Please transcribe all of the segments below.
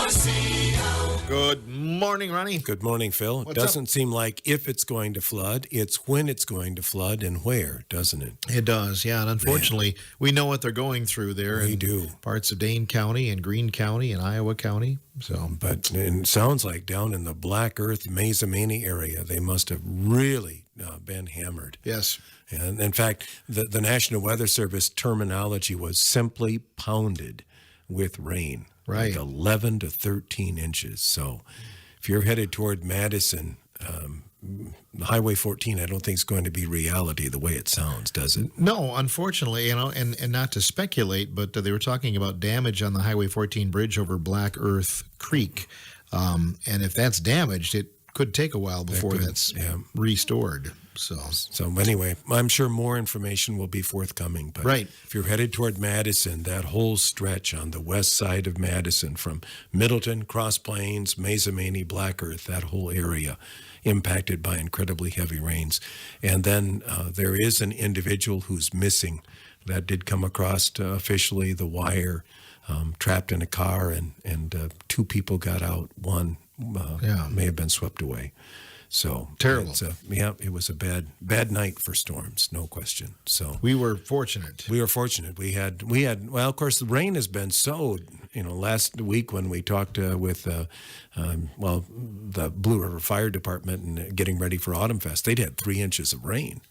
Good morning, Ronnie. Good morning, Phil. What's It doesn't seem like if it's going to flood, it's when it's going to flood and where, doesn't it? It does, yeah. And unfortunately, we know what they're going through there. We in do. Parts of Dane County and Greene County and Iowa County. So, But it sounds like down in the Black Earth, Mazamani area, they must have really been hammered. yes. And in fact, the National Weather Service terminology was simply pounded with rain. Right. Like 11 to 13 inches. So if you're headed toward Madison, Highway 14, I don't think is going to be reality the way it sounds, does it? No, unfortunately, and not to speculate, but they were talking about damage on the Highway 14 bridge over Black Earth Creek. And if that's damaged, it could take a while before that's restored. So anyway, I'm sure more information will be forthcoming. But Right. if you're headed toward Madison, that whole stretch on the west side of Madison from Middleton, Cross Plains, Mazamani, Black Earth, that whole area impacted by incredibly heavy rains. And then there is an individual who's missing. That did come across officially the wire, trapped in a car, and two people got out. One may have been swept away. So Terrible. It was a bad night for storms, no question. So we were fortunate. we We had well, of course, the rain has been so. Last week when we talked with the Blue River Fire Department and getting ready for Autumn Fest, they'd had 3 inches of rain.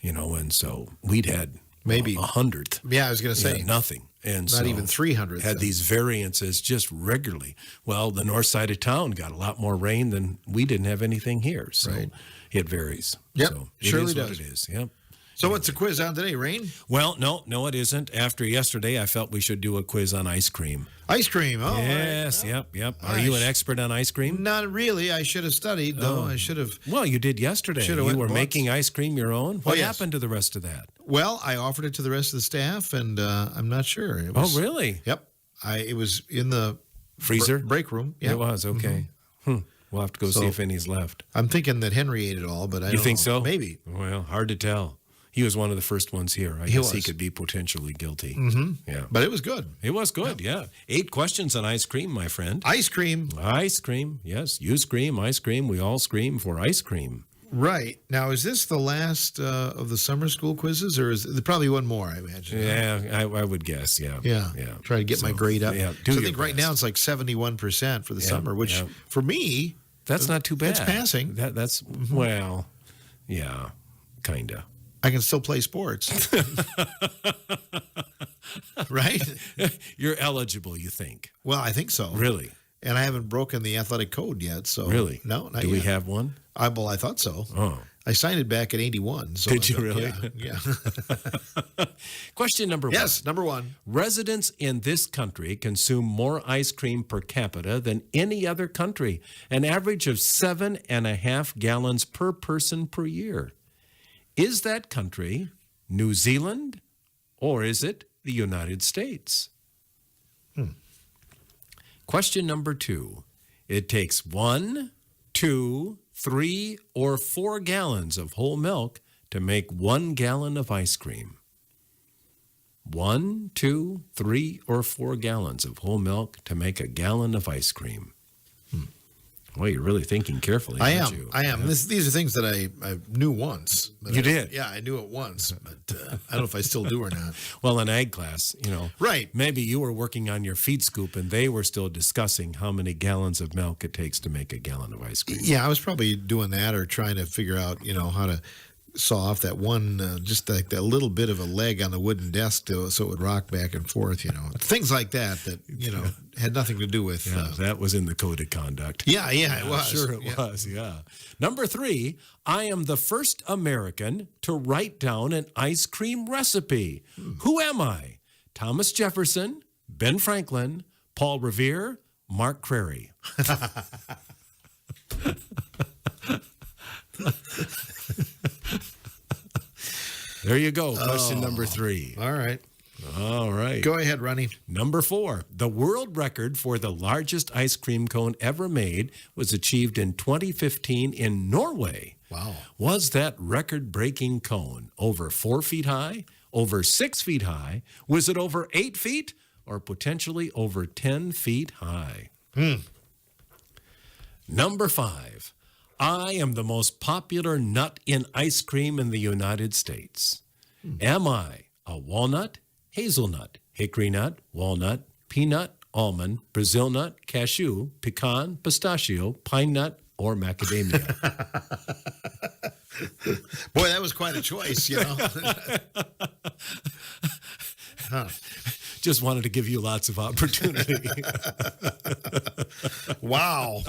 And so we'd had Maybe 100th. Yeah, I was going to say nothing. And not even 300. had these variances just regularly. Well, the north side of town got a lot more rain than we didn't have anything here. So Right. it varies. Yep, So surely it is does. what it is. Yep. So what's the quiz on today? Rain? Well, no, it isn't. After yesterday, I felt we should do a quiz on ice cream. Ice cream. Oh, Yes, all right. yep. Are you an expert on ice cream? Not really. I should have studied, though. I should have. Well, you did yesterday. Should've You went were and bought making ice cream your own. What yes. happened to the rest of that? Well, I offered it to the rest of the staff, and I'm not sure. It was, Oh, really? Yep. It was in the Freezer? break room. Yeah. It was, okay. We'll have to go see if any's left. I'm thinking that Henry ate it all, but I You don't think know. so? Maybe. Well, hard to tell. He was one of the first ones here. I guess he was. could be potentially guilty. Yeah. But it was good. It was good, yeah. 8 questions on ice cream, my friend. Ice cream. Ice cream, yes. You scream, I scream, we all scream for ice cream. Right. Now, is this the last of the summer school quizzes, or is there probably one more, I imagine? Yeah, I would guess, yeah. Yeah. Try to get my grade up. Yeah, so I think right now it's like 71% for the summer, which for me, that's not too bad. It's passing. That's, well, yeah, kind of. I can still play sports. Right? You're eligible, you think? Well, I think so. Really? And I haven't broken the athletic code yet. So Really? No, not Do we yet. have one? I thought so. Oh. I signed it back in 81. So Did you really? Yeah. Question number 1. Yes, number 1. Residents in this country consume more ice cream per capita than any other country, an average of 7.5 gallons per person per year. Is that country New Zealand or is it the United States? Question number 2. It takes 1, 2, 3, or 4 gallons of whole milk to make 1 gallon of ice cream. 1, 2, 3, or 4 gallons of whole milk to make a gallon of ice cream. Well, you're really thinking carefully, aren't you? I am. These are things that I knew once. You did? Yeah, I knew it once, but I don't know if I still do or not. Well, in ag class, Right. maybe you were working on your feed scoop and they were still discussing how many gallons of milk it takes to make a gallon of ice cream. Yeah, I was probably doing that or trying to figure out, how to saw off that one, just like that little bit of a leg on the wooden desk so it would rock back and forth, Things like that, had nothing to do with. That was in the code of conduct. Yeah, it was. Sure it was, yeah. Number 3, I am the first American to write down an ice cream recipe. Who am I? Thomas Jefferson, Ben Franklin, Paul Revere, Mark Crary. There you go. Question number 3. All right. All right. Go ahead, Ronnie. Number 4. The world record for the largest ice cream cone ever made was achieved in 2015 in Norway. Wow. Was that record-breaking cone over 4 feet high, over 6 feet high? Was it over 8 feet, or potentially over 10 feet high? Number 5. I am the most popular nut in ice cream in the United States. Am I a walnut, hazelnut, hickory nut, walnut, peanut, almond, Brazil nut, cashew, pecan, pistachio, pine nut, or macadamia? Boy, that was quite a choice, you know. Just wanted to give you lots of opportunity. Wow.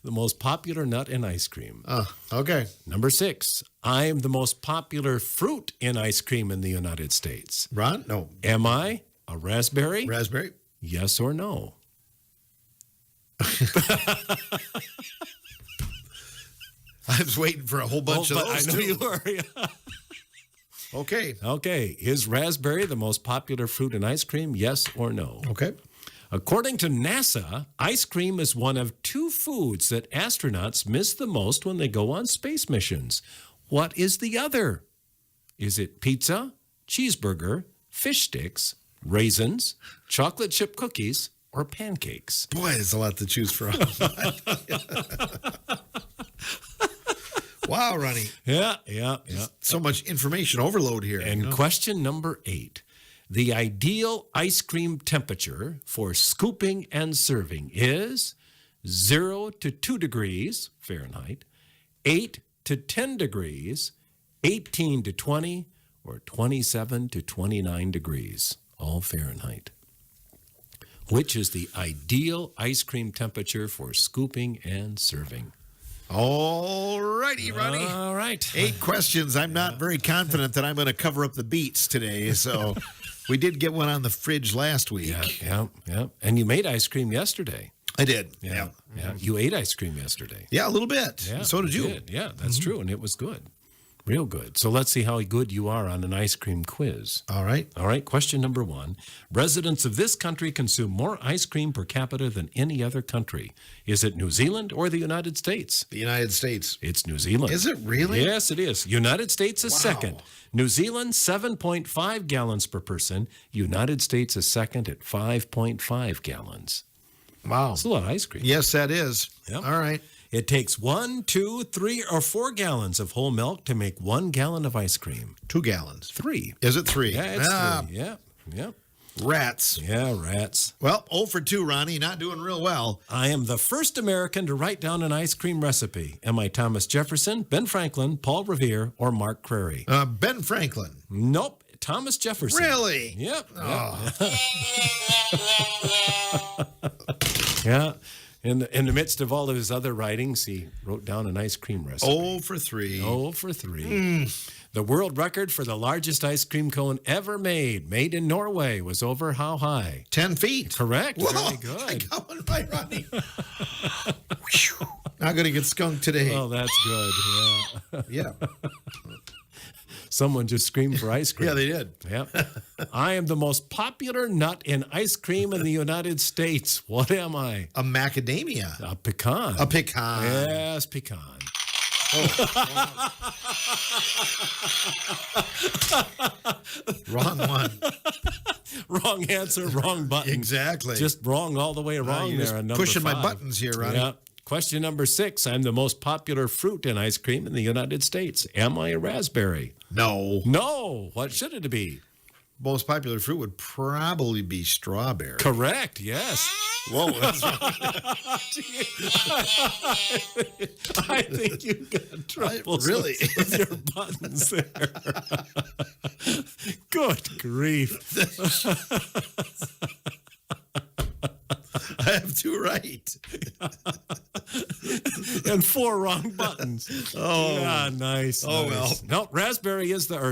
The most popular nut in ice cream. Okay. Number 6. I am the most popular fruit in ice cream in the United States. Ron? No. Am I a raspberry? Raspberry? Yes or no? I was waiting for a whole bunch of those, I know too. you were. Okay. Okay. Is raspberry the most popular fruit in ice cream? Yes or no? Okay. According to NASA, ice cream is one of 2 foods that astronauts miss the most when they go on space missions. What is the other? Is it pizza, cheeseburger, fish sticks, raisins, chocolate chip cookies, or pancakes? Boy, there's a lot to choose from. Wow, Ronnie. Yeah. So much information overload here. And question number 8. The ideal ice cream temperature for scooping and serving is 0 to 2 degrees Fahrenheit, 8 to 10 degrees, 18 to 20, or 27 to 29 degrees, all Fahrenheit. Which is the ideal ice cream temperature for scooping and serving? All righty, Ronnie. All right. 8 questions. I'm not very confident that I'm going to cover up the beats today. So we did get one on the fridge last week. Yeah. And you made ice cream yesterday. I did. Yeah. You ate ice cream yesterday. Yeah, a little bit. Yeah, So did you. did. Yeah, that's true. And it was good. Real good. So let's see how good you are on an ice cream quiz. All right. All right, question number 1. Residents of this country consume more ice cream per capita than any other country. Is it New Zealand or the United States? The United States. It's New Zealand. Is it really? Yes, it is. United States is Wow. second. New Zealand, 7.5 gallons per person. United States is second at 5.5 gallons. Wow. It's a lot of ice cream. Yes, that is. Yep. All right. It takes 1, 2, 3, or 4 gallons of whole milk to make 1 gallon of ice cream. 2 gallons. 3. Is it 3? Yeah, it's 3. Yeah. Rats. Yeah, rats. Well, 0 for 2, Ronnie. Not doing real well. I am the first American to write down an ice cream recipe. Am I Thomas Jefferson, Ben Franklin, Paul Revere, or Mark Crary? Ben Franklin. Nope. Thomas Jefferson. Really? Yep. Oh. Yeah. In the midst of all of his other writings, he wrote down an ice cream recipe. 0 for 3. 0 for 3. The world record for the largest ice cream cone ever made in Norway, was over how high? 10 feet. Correct. Whoa, Very I good. got one right, Ronnie. Whew. Not going to get skunked today. Oh, that's good. Yeah. Yeah. Someone just screamed for ice cream. Yeah, they did. Yep. I am the most popular nut in ice cream in the United States. What am I? A macadamia. A pecan. A pecan. Yes, pecan. Wrong one. Wrong answer, wrong button. Exactly. Just wrong all the way wrong you're there just on number pushing 5. my buttons here, Ronnie. Yeah. Question number 6. I'm the most popular fruit in ice cream in the United States. Am I a raspberry? No. No. What should it be? Most popular fruit would probably be strawberry. Correct. Yes. Whoa. That's I think you got trouble really? with your buttons there. Good grief. I have 2 right. And 4 wrong buttons. Oh. Yeah, nice. Oh, nice. No,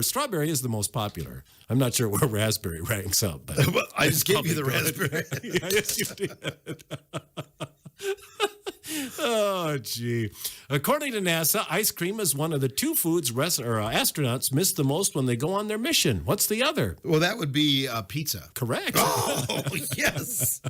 strawberry is the most popular. I'm not sure where raspberry ranks up, but I just gave you the probably good. raspberry. Yes, you did. Oh, gee. According to NASA, ice cream is one of the two foods astronauts miss the most when they go on their mission. What's the other? Well, that would be pizza. Correct. Oh, yes.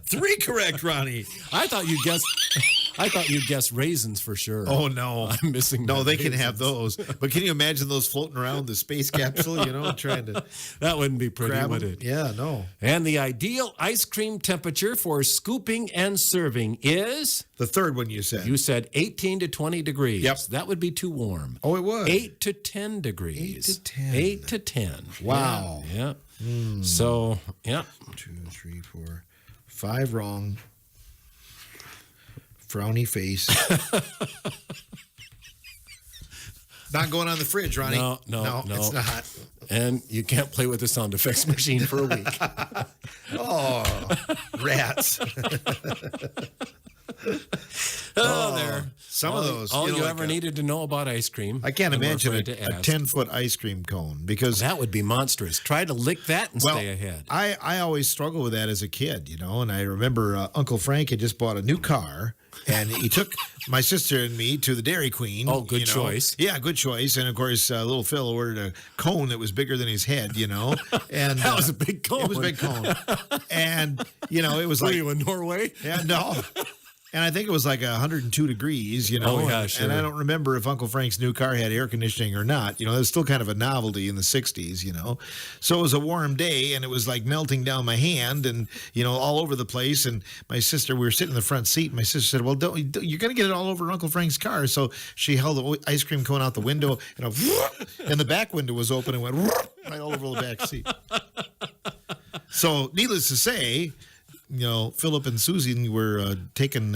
3 correct, Ronnie. I thought you'd guess raisins for sure. Oh, no. I'm missing No, the they can raisins. have those. But can you imagine those floating around the space capsule, trying to That wouldn't be pretty, grab would them? it? Yeah, no. And the ideal ice cream temperature for scooping and serving is? The third one you said. You said 18 to 20 degrees. Yep. That would be too warm. Oh, it would. 8 to 10 degrees. 8 to 10. 8 to 10. Wow. Yeah. So, yeah. 2, 3, 4, 5 wrong. Frowny face. Not going on the fridge, Ronnie. No. It's not. And you can't play with the sound effects machine for a week. Oh, rats. There. Some of those. All you like ever needed to know about ice cream. I can't and we're imagine a afraid to ask. 10-foot ice cream cone because That would be monstrous. Try to lick that and stay ahead. I always struggled with that as a kid, and I remember Uncle Frank had just bought a new car, and he took my sister and me to the Dairy Queen. Oh, good choice. Yeah, good choice. And of course, little Phil ordered a cone that was bigger than his head, and That was a big cone. It was a big cone, and it was Were like you in Norway? yeah, no. And I think it was like 102 degrees, Oh, yeah, sure. And I don't remember if Uncle Frank's new car had air conditioning or not. It was still kind of a novelty in the 60s, So it was a warm day, and it was like melting down my hand and, all over the place. And my sister, we were sitting in the front seat, and my sister said, well, you're going to get it all over Uncle Frank's car. So she held the ice cream cone out the window, and the back window was open and went right all over the back seat. So needless to say, Philip and Susie were taking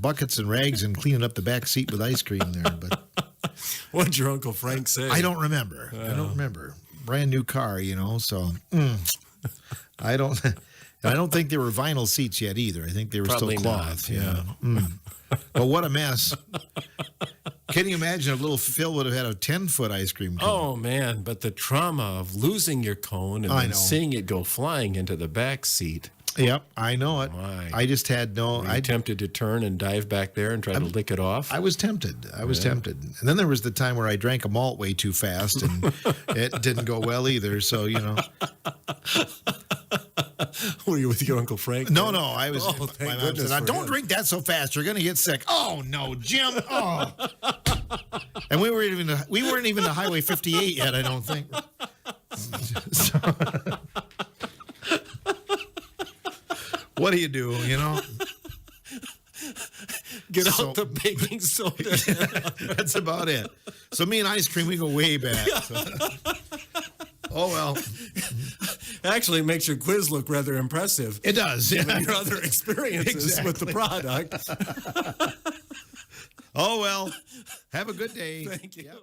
buckets and rags and cleaning up the back seat with ice cream there. But What'd your Uncle Frank say? I don't remember. Brand new car, so I don't. I don't think they were vinyl seats yet either. I think they were Probably still cloth. not, yeah. But what a mess. Can you imagine if little Phil would have had a 10-foot ice cream cone? Oh, man, but the trauma of losing your cone and I then know. seeing it go flying into the back seat. Yep, I know it. My. I just had no. Were you tempted to turn and dive back there and try to lick it off? I was tempted. And then there was the time where I drank a malt way too fast, and it didn't go well either. So, Were you with your Uncle Frank? No, I was. Oh, my thank mom goodness said, for "Don't him. drink that so fast. You're going to get sick." Oh no, Jim. Oh. And we weren't even to Highway 58 yet. I don't think. What do you do? Get So- out the baking soda. That's about it. So me and ice cream, we go way back. So. Oh well, Actually, it makes your quiz look rather impressive. it does. Given Yeah. your other experiences with the product. Oh well. Have a good day. Thank you. Yep.